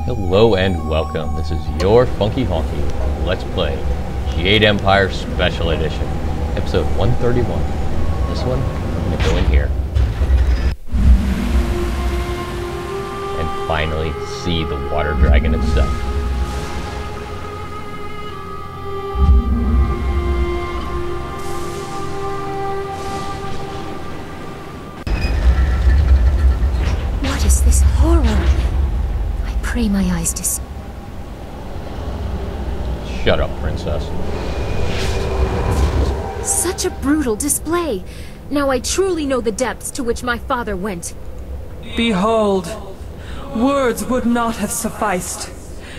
Hello and welcome. This is your Funky Honky Let's Play Jade Empire Special Edition, episode 131. This one, I'm gonna go in here and finally see the water dragon itself. What is this horror? Pray my eyes to see. Shut up, princess. Such a brutal display. Now I truly know the depths to which my father went. Behold, words would not have sufficed.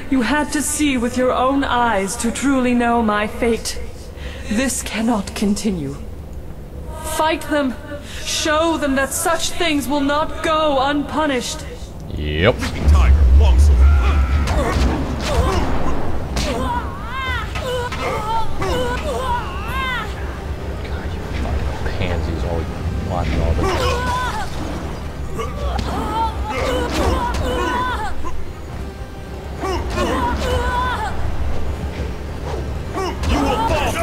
You had to see with your own eyes to truly know my fate. This cannot continue. Fight them. Show them that such things will not go unpunished. Yep. Pansies always watching all this. You will fall.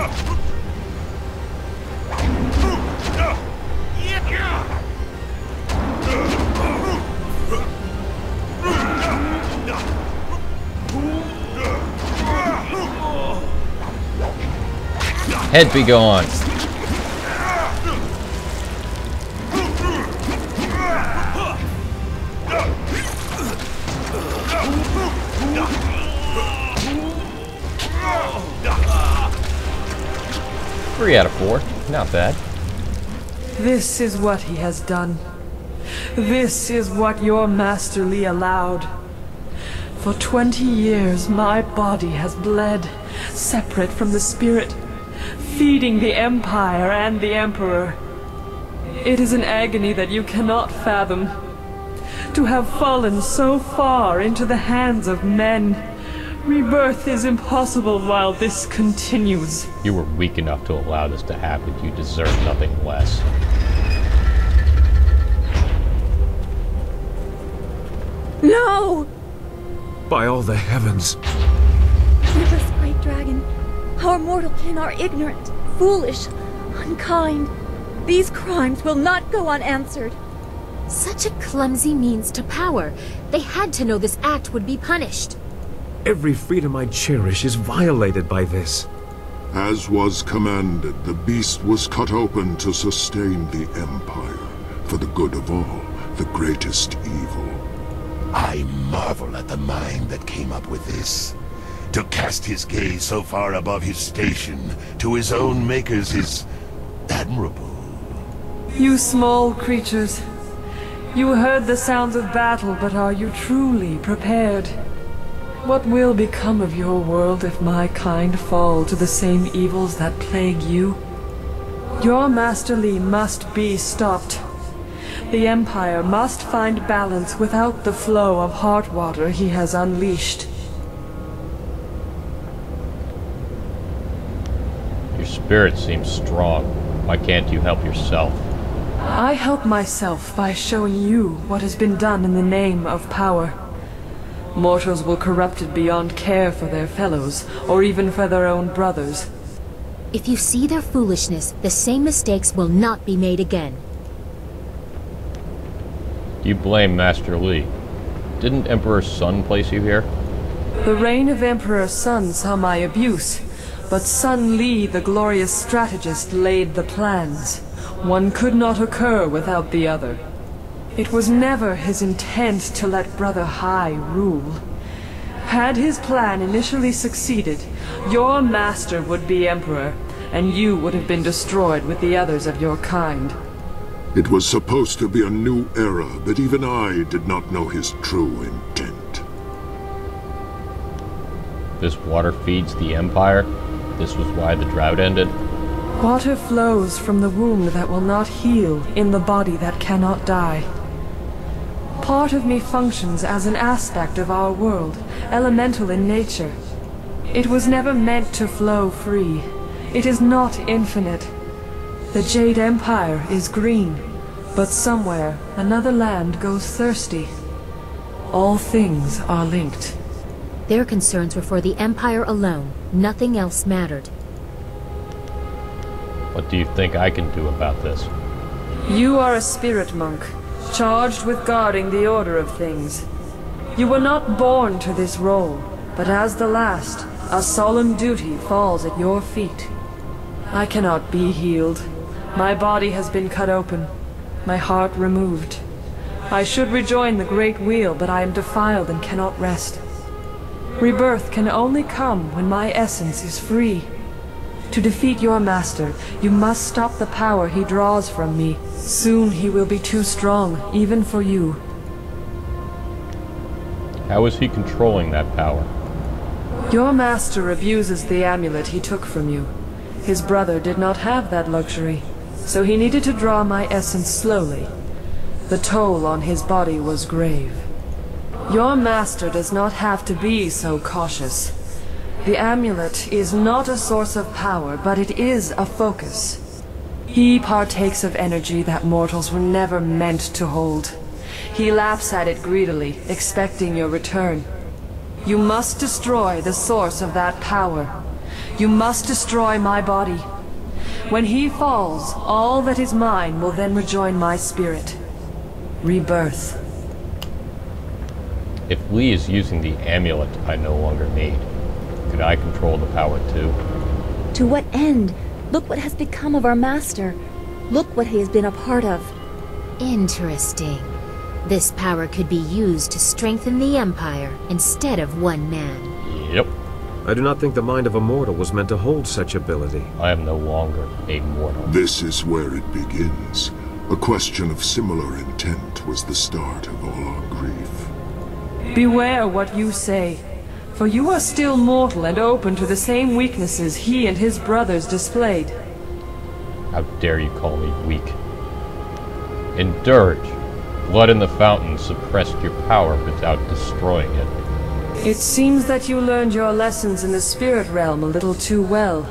Head be gone. Three out of four. Not bad. This is what he has done. This is what your Master Li allowed. For 20 years, my body has bled, separate from the spirit, feeding the Empire and the Emperor. It is an agony that you cannot fathom. To have fallen so far into the hands of men, rebirth is impossible while this continues. You were weak enough to allow this to happen. You deserve nothing less. No! By all the heavens. Give us, great dragon. Our mortal kin are ignorant, foolish, unkind. These crimes will not go unanswered. Such a clumsy means to power. They had to know this act would be punished. Every freedom I cherish is violated by this. As was commanded, the beast was cut open to sustain the Empire, for the good of all, the greatest evil. I marvel at the mind that came up with this. To cast his gaze so far above his station, to his own makers, is admirable. You small creatures, you heard the sounds of battle, but are you truly prepared? What will become of your world if my kind fall to the same evils that plague you? Your Master Li must be stopped. The Empire must find balance without the flow of heart water he has unleashed. Your spirit seems strong. Why can't you help yourself? I help myself by showing you what has been done in the name of power. Mortals will corrupt it beyond care for their fellows, or even for their own brothers. If you see their foolishness, the same mistakes will not be made again. You blame Master Li. Didn't Emperor Sun place you here? The reign of Emperor Sun saw my abuse, but Sun Li, the glorious strategist, laid the plans. One could not occur without the other. It was never his intent to let Brother Hai rule. Had his plan initially succeeded, your master would be Emperor, and you would have been destroyed with the others of your kind. It was supposed to be a new era, but even I did not know his true intent. This water feeds the Empire? This was why the drought ended? Water flows from the wound that will not heal in the body that cannot die. Part of me functions as an aspect of our world, elemental in nature. It was never meant to flow free. It is not infinite. The Jade Empire is green, but somewhere another land goes thirsty. All things are linked. Their concerns were for the Empire alone. Nothing else mattered. What do you think I can do about this? You are a spirit monk, charged with guarding the order of things. You were not born to this role, but as the last, a solemn duty falls at your feet. I cannot be healed. My body has been cut open, my heart removed. I should rejoin the Great Wheel, but I am defiled and cannot rest. Rebirth can only come when my essence is free. To defeat your master, you must stop the power he draws from me. Soon he will be too strong, even for you. How is he controlling that power? Your master abuses the amulet he took from you. His brother did not have that luxury, so he needed to draw my essence slowly. The toll on his body was grave. Your master does not have to be so cautious. The amulet is not a source of power, but it is a focus. He partakes of energy that mortals were never meant to hold. He laps at it greedily, expecting your return. You must destroy the source of that power. You must destroy my body. When he falls, all that is mine will then rejoin my spirit. Rebirth. If Lee is using the amulet I no longer need, could I control the power too? To what end? Look what has become of our master. Look what he has been a part of. Interesting. This power could be used to strengthen the Empire instead of one man. Yep. I do not think the mind of a mortal was meant to hold such ability. I am no longer a mortal. This is where it begins. A question of similar intent was the start of all our grief. Beware what you say, for you are still mortal and open to the same weaknesses he and his brothers displayed. How dare you call me weak? In Dirge, blood in the fountain suppressed your power without destroying it. It seems that you learned your lessons in the spirit realm a little too well.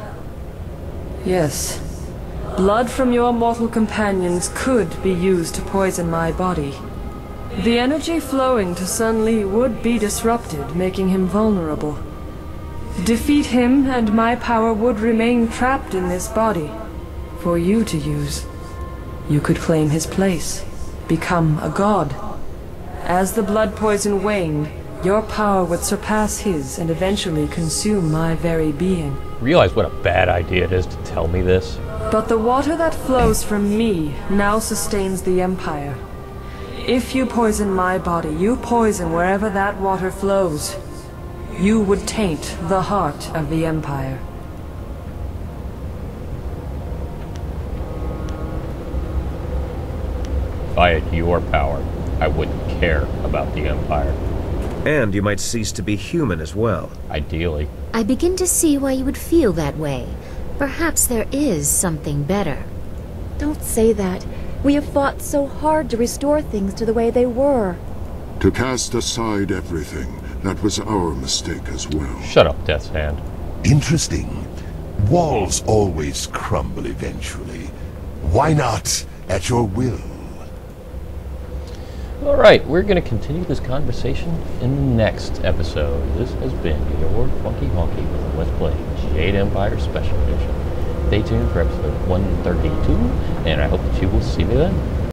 Yes. Blood from your mortal companions could be used to poison my body. The energy flowing to Sun Li would be disrupted, making him vulnerable. Defeat him, and my power would remain trapped in this body, for you to use. You could claim his place, become a god. As the blood poison waned, your power would surpass his and eventually consume my very being. Realize what a bad idea it is to tell me this? But the water that flows from me now sustains the Empire. If you poison my body, you poison wherever that water flows. You would taint the heart of the Empire. If I had your power, I wouldn't care about the Empire. And you might cease to be human as well. Ideally. I begin to see why you would feel that way. Perhaps there is something better. Don't say that. We have fought so hard to restore things to the way they were. To cast aside everything, that was our mistake as well. Shut up, Death's Hand. Interesting. Walls always crumble eventually. Why not at your will? Alright, we're going to continue this conversation in the next episode. This has been your Funky Honky with Let's Play Jade Empire Special Edition. Stay tuned for episode 132, and I hope that you will see me then.